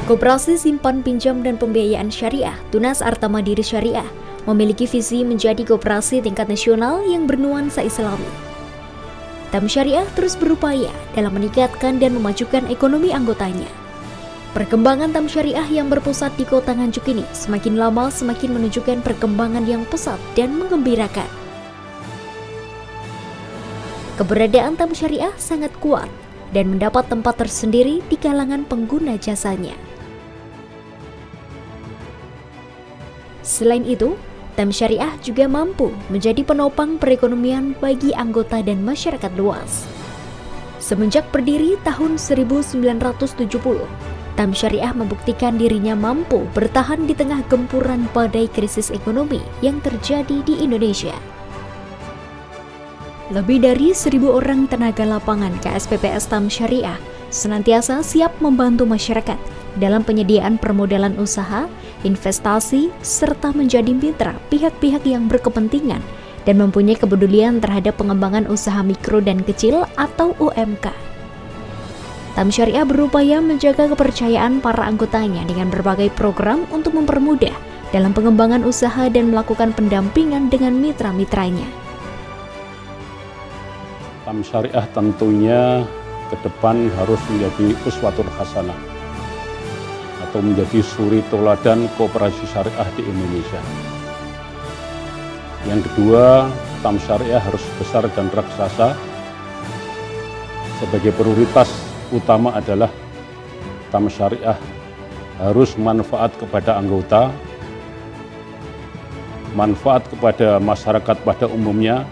Koperasi Simpan Pinjam dan Pembiayaan Syariah Tunas Arta Mandiri Syariah memiliki visi menjadi koperasi tingkat nasional yang bernuansa Islami. TAM Syariah terus berupaya dalam meningkatkan dan memajukan ekonomi anggotanya. Perkembangan TAM Syariah yang berpusat di Kota Nganjuk ini semakin lama semakin menunjukkan perkembangan yang pesat dan menggembirakan. Keberadaan TAM Syariah sangat kuat dan mendapat tempat tersendiri di kalangan pengguna jasanya. Selain itu, TAM Syariah juga mampu menjadi penopang perekonomian bagi anggota dan masyarakat luas. Semenjak berdiri tahun 1970, TAM Syariah membuktikan dirinya mampu bertahan di tengah gempuran badai krisis ekonomi yang terjadi di Indonesia. Lebih dari 1.000 orang tenaga lapangan KSPPS TAM Syariah senantiasa siap membantu masyarakat dalam penyediaan permodalan usaha, investasi, serta menjadi mitra pihak-pihak yang berkepentingan dan mempunyai kepedulian terhadap pengembangan usaha mikro dan kecil atau UMK. TAM Syariah berupaya menjaga kepercayaan para anggotanya dengan berbagai program untuk mempermudah dalam pengembangan usaha dan melakukan pendampingan dengan mitra-mitranya. TAM Syariah tentunya ke depan harus menjadi uswatul hasanah atau menjadi suri toladan koperasi syariah di Indonesia. Yang kedua, TAM Syariah harus besar dan raksasa. Sebagai prioritas utama adalah TAM Syariah harus manfaat kepada anggota, manfaat kepada masyarakat pada umumnya,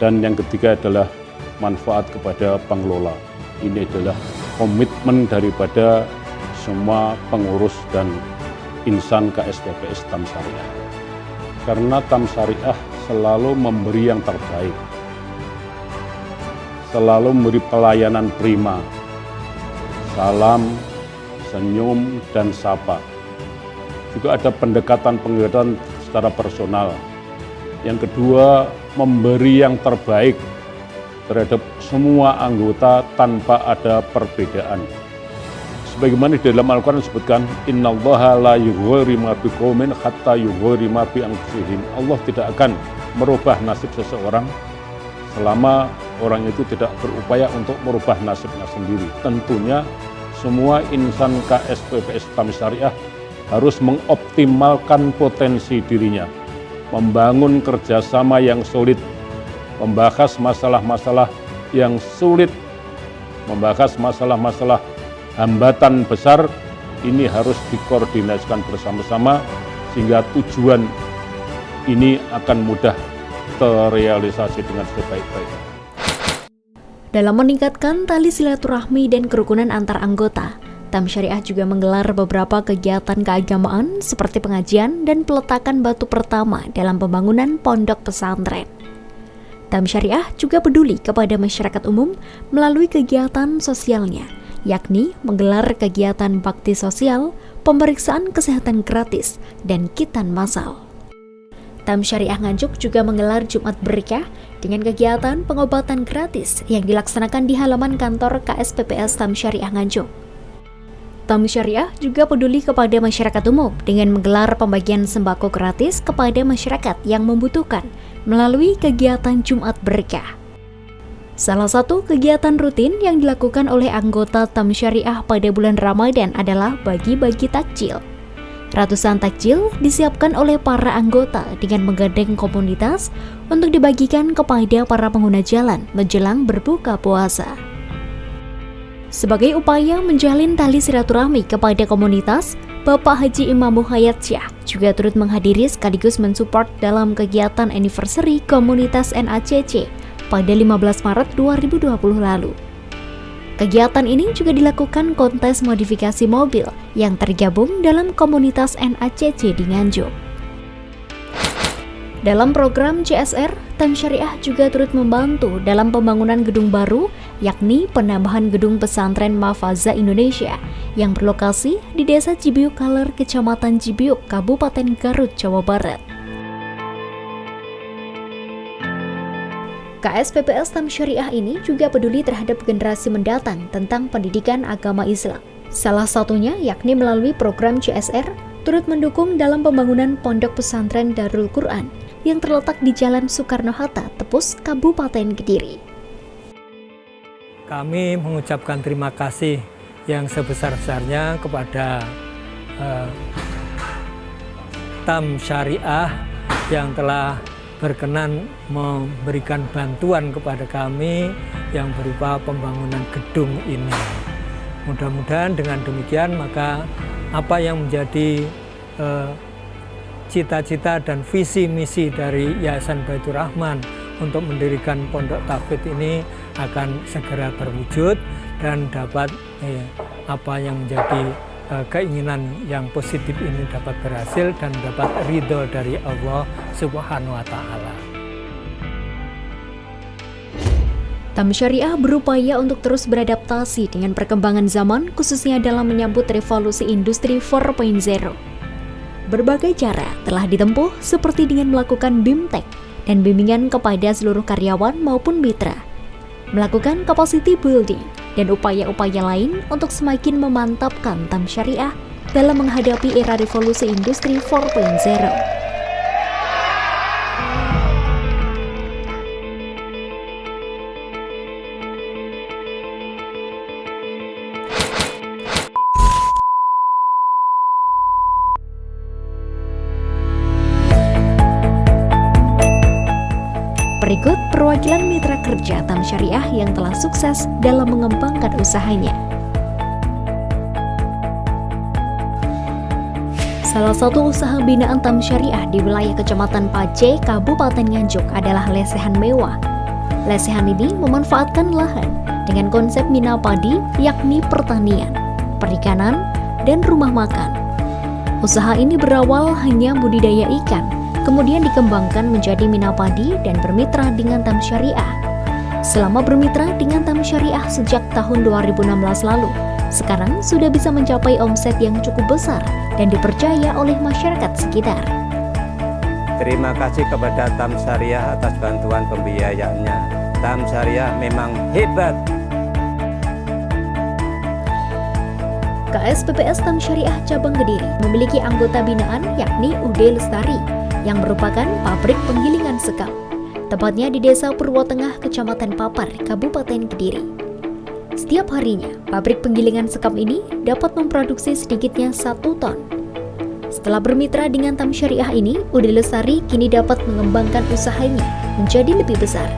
dan yang ketiga adalah manfaat kepada pengelola. Ini adalah komitmen daripada semua pengurus dan insan KSPPS TAM Syariah. Karena TAM Syariah selalu memberi yang terbaik, selalu memberi pelayanan prima, salam, senyum, dan sapa. Juga ada pendekatan secara personal. Yang kedua, memberi yang terbaik terhadap semua anggota tanpa ada perbedaan. Sebagaimana di dalam Al-Quran disebutkan, Innallaha la yughayyiru ma biqaumin hatta yughayyiru ma bi anfusihim. Allah tidak akan merubah nasib seseorang selama orang itu tidak berupaya untuk merubah nasibnya sendiri. Tentunya semua insan KSPPS TAM Syariah harus mengoptimalkan potensi dirinya, membangun kerjasama yang solid, membahas masalah-masalah yang sulit, membahas masalah-masalah hambatan besar. Ini harus dikoordinasikan bersama-sama sehingga tujuan ini akan mudah terrealisasi dengan sebaik-baiknya. Dalam meningkatkan tali silaturahmi dan kerukunan antar anggota, TAM Syariah juga menggelar beberapa kegiatan keagamaan seperti pengajian dan peletakan batu pertama dalam pembangunan pondok pesantren. TAM Syariah juga peduli kepada masyarakat umum melalui kegiatan sosialnya, yakni menggelar kegiatan bakti sosial, pemeriksaan kesehatan gratis, dan khitan massal. TAM Syariah Nganjuk juga menggelar Jumat Berkah dengan kegiatan pengobatan gratis yang dilaksanakan di halaman kantor KSPPS TAM Syariah Nganjuk. TAM Syariah juga peduli kepada masyarakat umum dengan menggelar pembagian sembako gratis kepada masyarakat yang membutuhkan melalui kegiatan Jumat Berkah. Salah satu kegiatan rutin yang dilakukan oleh anggota TAM Syariah pada bulan Ramadan adalah bagi-bagi takjil. Ratusan takjil disiapkan oleh para anggota dengan menggandeng komunitas untuk dibagikan kepada para pengguna jalan menjelang berbuka puasa. Sebagai upaya menjalin tali silaturahmi kepada komunitas, Bapak Haji Imam Muhayyadsyah juga turut menghadiri sekaligus mensupport dalam kegiatan anniversary komunitas NACC pada 15 Maret 2020 lalu. Kegiatan ini juga dilakukan kontes modifikasi mobil yang tergabung dalam komunitas NACC di Nganjuk. Dalam program CSR, TAM Syariah juga turut membantu dalam pembangunan gedung baru, yakni penambahan gedung pesantren Mafaza Indonesia yang berlokasi di Desa Cibiuk Kaler, Kecamatan Cibiuk, Kabupaten Garut, Jawa Barat. KSPPS TAM Syariah ini juga peduli terhadap generasi mendatang tentang pendidikan agama Islam. Salah satunya yakni melalui program CSR turut mendukung dalam pembangunan pondok pesantren Darul Quran yang terletak di Jalan Soekarno-Hatta, Tepus, Kabupaten Kediri. Kami mengucapkan terima kasih yang sebesar-besarnya kepada TAM Syariah yang telah berkenan memberikan bantuan kepada kami yang berupa pembangunan gedung ini. Mudah-mudahan dengan demikian maka apa yang menjadi cita-cita dan visi misi dari Yayasan Baitur Rahman untuk mendirikan pondok tahfidz ini akan segera terwujud dan dapat apa yang menjadi keinginan yang positif ini dapat berhasil dan dapat ridho dari Allah Subhanahu wa Ta'ala. TAM Syariah berupaya untuk terus beradaptasi dengan perkembangan zaman, khususnya dalam menyambut revolusi industri 4.0. Berbagai cara telah ditempuh seperti dengan melakukan BIMTEK dan bimbingan kepada seluruh karyawan maupun mitra, melakukan capacity building, dan upaya-upaya lain untuk semakin memantapkan TAM Syariah dalam menghadapi era revolusi industri 4.0. Berikut perwakilan mitra kerja TAM Syariah yang telah sukses dalam mengembangkan usahanya. Salah satu usaha binaan TAM Syariah di wilayah Kecamatan Pace, Kabupaten Nganjuk adalah lesehan mewah. Lesehan ini memanfaatkan lahan dengan konsep mina padi, yakni pertanian, perikanan, dan rumah makan. Usaha ini berawal hanya budidaya ikan, kemudian dikembangkan menjadi mina padi dan bermitra dengan TAM Syariah. Selama bermitra dengan TAM Syariah sejak tahun 2016 lalu, sekarang sudah bisa mencapai omset yang cukup besar dan dipercaya oleh masyarakat sekitar. Terima kasih kepada TAM Syariah atas bantuan pembiayaannya. TAM Syariah memang hebat. KSPPS TAM Syariah Cabang Kediri memiliki anggota binaan yakni UD Lestari, yang merupakan pabrik penggilingan sekam, tepatnya di Desa Purwotengah, Kecamatan Papar, Kabupaten Kediri. Setiap harinya, pabrik penggilingan sekam ini dapat memproduksi sedikitnya 1 ton. Setelah bermitra dengan TAM Syariah ini, Ud Lestari kini dapat mengembangkan usahanya menjadi lebih besar.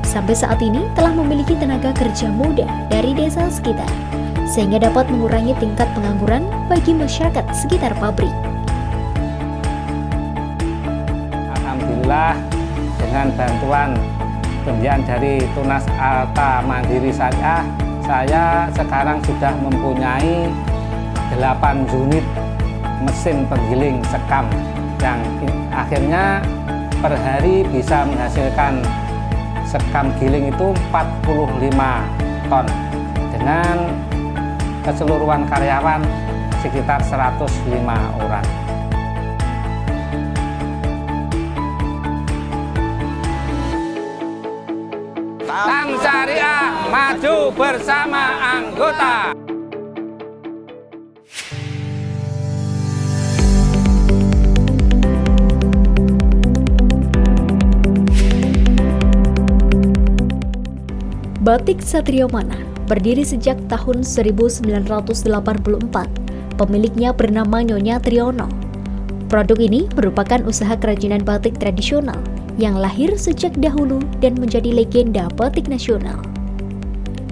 Sampai saat ini telah memiliki tenaga kerja muda dari desa sekitar, sehingga dapat mengurangi tingkat pengangguran bagi masyarakat sekitar pabrik. Alhamdulillah dengan bantuan pembiayaan dari Tunas Alta Mandiri Syariah, saya sekarang sudah mempunyai 8 unit mesin penggiling sekam yang akhirnya per hari bisa menghasilkan sekam giling itu 45 ton dengan keseluruhan karyawan sekitar 105 orang. TAM Syariah maju bersama anggota. Batik Satrio Mana berdiri sejak tahun 1984. Pemiliknya bernama Nyonya Triono. Produk ini merupakan usaha kerajinan batik tradisional yang lahir sejak dahulu dan menjadi legenda batik nasional.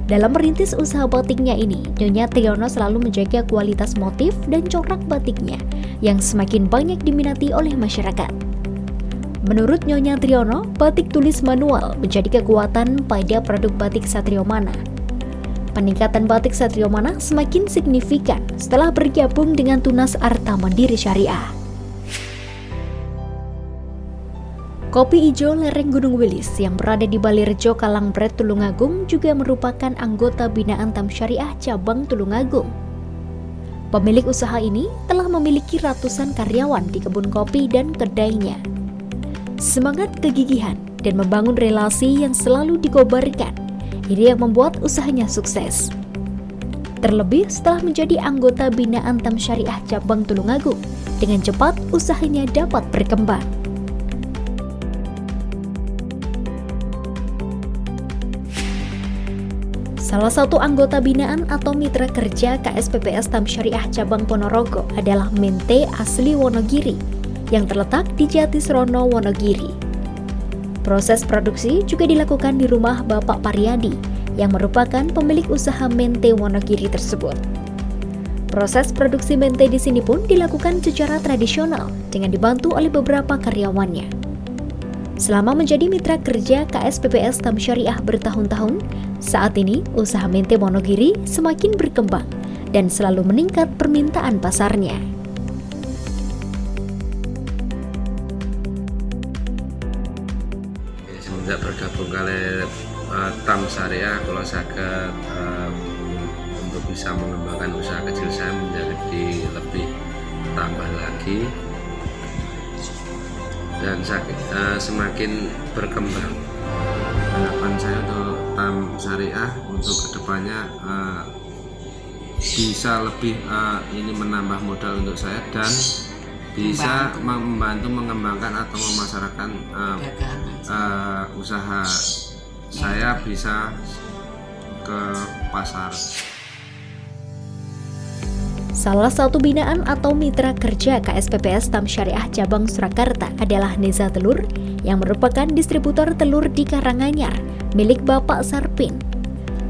Dalam merintis usaha batiknya ini, Nyonya Triono selalu menjaga kualitas motif dan corak batiknya yang semakin banyak diminati oleh masyarakat. Menurut Nyonya Triono, batik tulis manual menjadi kekuatan pada produk batik Satrio Mana. Peningkatan batik Satrio Mana semakin signifikan setelah bergabung dengan Tunas Alta Mandiri Syariah. Kopi Ijo Lereng Gunung Wilis yang berada di Balirjo Kalangbret Tulungagung juga merupakan anggota binaan TAM Syariah cabang Tulungagung. Pemilik usaha ini telah memiliki ratusan karyawan di kebun kopi dan kedainya. Semangat kegigihan dan membangun relasi yang selalu dikobarkan, ini yang membuat usahanya sukses. Terlebih setelah menjadi anggota binaan Tam Syariah Cabang Tulungagung, dengan cepat usahanya dapat berkembang. Salah satu anggota binaan atau mitra kerja KSPPS Tam Syariah Cabang Ponorogo adalah Mente asli Wonogiri yang terletak di Jatisrono, Wonogiri. Proses produksi juga dilakukan di rumah Bapak Paryadi yang merupakan pemilik usaha Mente Wonogiri tersebut. Proses produksi mente di sini pun dilakukan secara tradisional dengan dibantu oleh beberapa karyawannya. Selama menjadi mitra kerja KSPPS Tam Syariah bertahun-tahun, saat ini usaha mente Wonogiri semakin berkembang dan selalu meningkat permintaan pasarnya. Semenjak bergabung kali Tam Syariah, kalau saya untuk bisa mengembangkan usaha kecil saya menjadi lebih tambah lagi dan semakin berkembang. Harapan saya untuk Tam Syariah untuk kedepannya bisa lebih menambah modal untuk saya dan bisa membantu mengembangkan atau memasarkan usaha saya bisa ke pasar. Salah satu binaan atau mitra kerja KSPPS Tam Syariah Cabang Surakarta adalah Neza Telur yang merupakan distributor telur di Karanganyar milik Bapak Sarpin.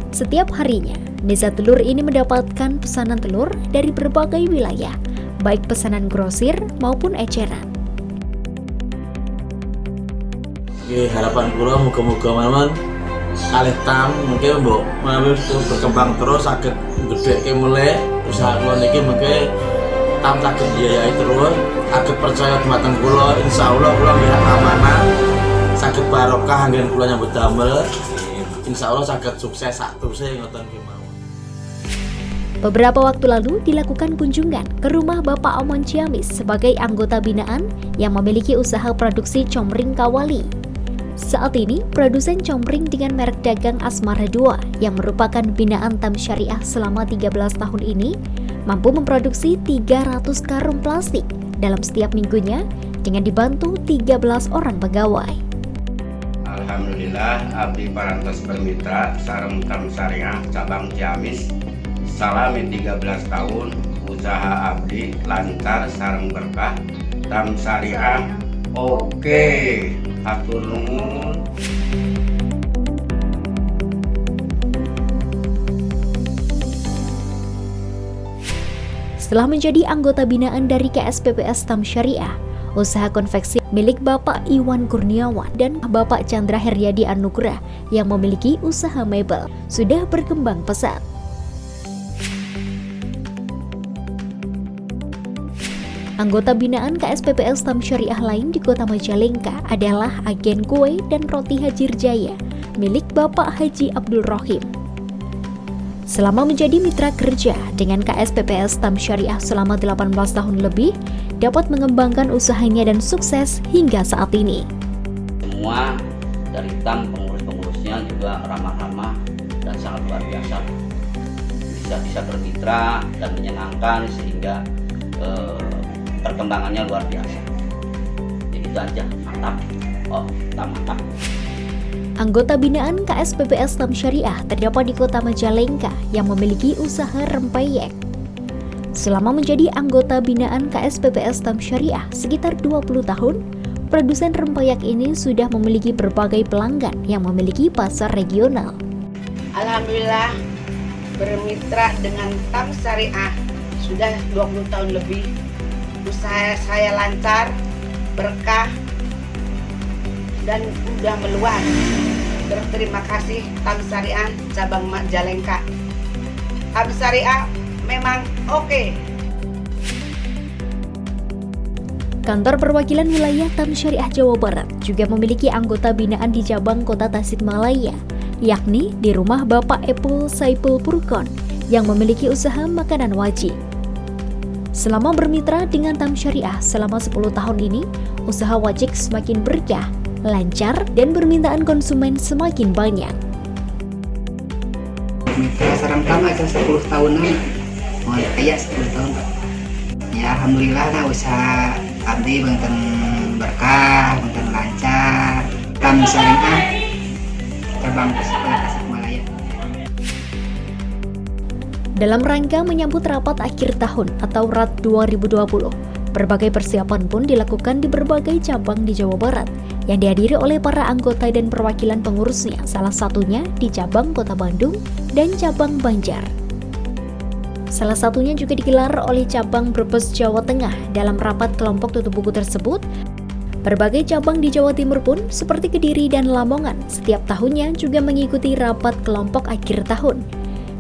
Setiap harinya, Neza Telur ini mendapatkan pesanan telur dari berbagai wilayah, baik pesanan grosir maupun eceran. Harapan kula muga-muga mawon kalih Tam mungkin mbok berkembang terus saged gedheke mulai usaha kula niki mungkin Tam saged biayai terus saged percaya dumateng kula insyaallah kula nggih amanah saged barokah anggen kula nyambut damel insyaallah saged sukses sak teruse ngoten nggih mawon. Beberapa waktu lalu dilakukan kunjungan ke rumah Bapak Omon Ciamis sebagai anggota binaan yang memiliki usaha produksi comring Kawali. Saat ini, produsen comring dengan merek dagang Asmara 2 yang merupakan binaan Tam Syariah selama 13 tahun ini mampu memproduksi 300 karung plastik dalam setiap minggunya dengan dibantu 13 orang pegawai. Alhamdulillah, abdi parantos bermitra sareng Tam Syariah Cabang Ciamis salami 13 tahun usaha abdi lancar sareng berkah Tam Syariah oke. Atur nuhun. Setelah menjadi anggota binaan dari KSPPS Tam Syariah, usaha konveksi milik Bapak Iwan Kurniawan dan Bapak Chandra Heryadi Anugrah yang memiliki usaha mebel sudah berkembang pesat. Anggota binaan KSPPS Tam Syariah lain di Kota Majalengka adalah agen kue dan roti Haji Jaya milik Bapak Haji Abdul Rohim. Selama menjadi mitra kerja dengan KSPPS Tam Syariah selama 18 tahun lebih, dapat mengembangkan usahanya dan sukses hingga saat ini. Semua dari Tam, pengurus-pengurusnya juga ramah-ramah dan sangat luar biasa. Bisa bermitra dan menyenangkan sehingga perkembangannya luar biasa. Jadi itu aja, mantap. Mantap. Anggota binaan KSPPS Tam Syariah terdapat di Kota Majalengka yang memiliki usaha rempeyek. Selama menjadi anggota binaan KSPPS Tam Syariah sekitar 20 tahun, produsen rempeyek ini sudah memiliki berbagai pelanggan yang memiliki pasar regional. Alhamdulillah, bermitra dengan Tam Syariah sudah 20 tahun lebih. Usaha saya lancar, berkah, dan udah meluas. Berterima kasih Tam Syariah Cabang Majalengka. Tam Syariah memang oke. Kantor perwakilan wilayah Tam Syariah Jawa Barat juga memiliki anggota binaan di cabang Kota Tasikmalaya, yakni di rumah Bapak Epul Saipul Purkon yang memiliki usaha makanan wajib. Selama bermitra dengan Tam Syariah selama 10 tahun ini, usaha wajik semakin berkah, lancar, dan permintaan konsumen semakin banyak. bermitra sareng TAM aja 10 tahunan. Mau kayak 10 tahun. Ya alhamdulillah nah usaha abdi benten berkah, benten lancar. TAM Syariah cabang Tasikmalaya. Dalam rangka menyambut rapat akhir tahun atau RAT 2020, berbagai persiapan pun dilakukan di berbagai cabang di Jawa Barat yang dihadiri oleh para anggota dan perwakilan pengurusnya, salah satunya di cabang Kota Bandung dan cabang Banjar. Salah satunya juga digelar oleh cabang Brebes, Jawa Tengah. Dalam rapat kelompok tutup buku tersebut, berbagai cabang di Jawa Timur pun seperti Kediri dan Lamongan setiap tahunnya juga mengikuti rapat kelompok akhir tahun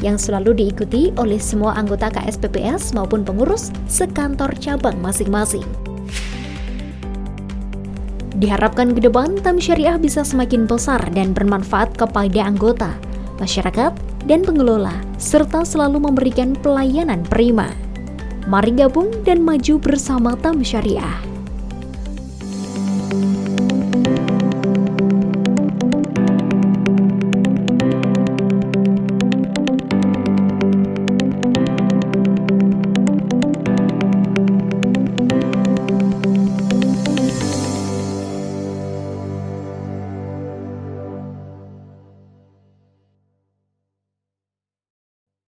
yang selalu diikuti oleh semua anggota KSPPS maupun pengurus sekantor cabang masing-masing. Diharapkan ke depan TAM Syariah bisa semakin besar dan bermanfaat kepada anggota, masyarakat, dan pengelola, serta selalu memberikan pelayanan prima. Mari gabung dan maju bersama TAM Syariah.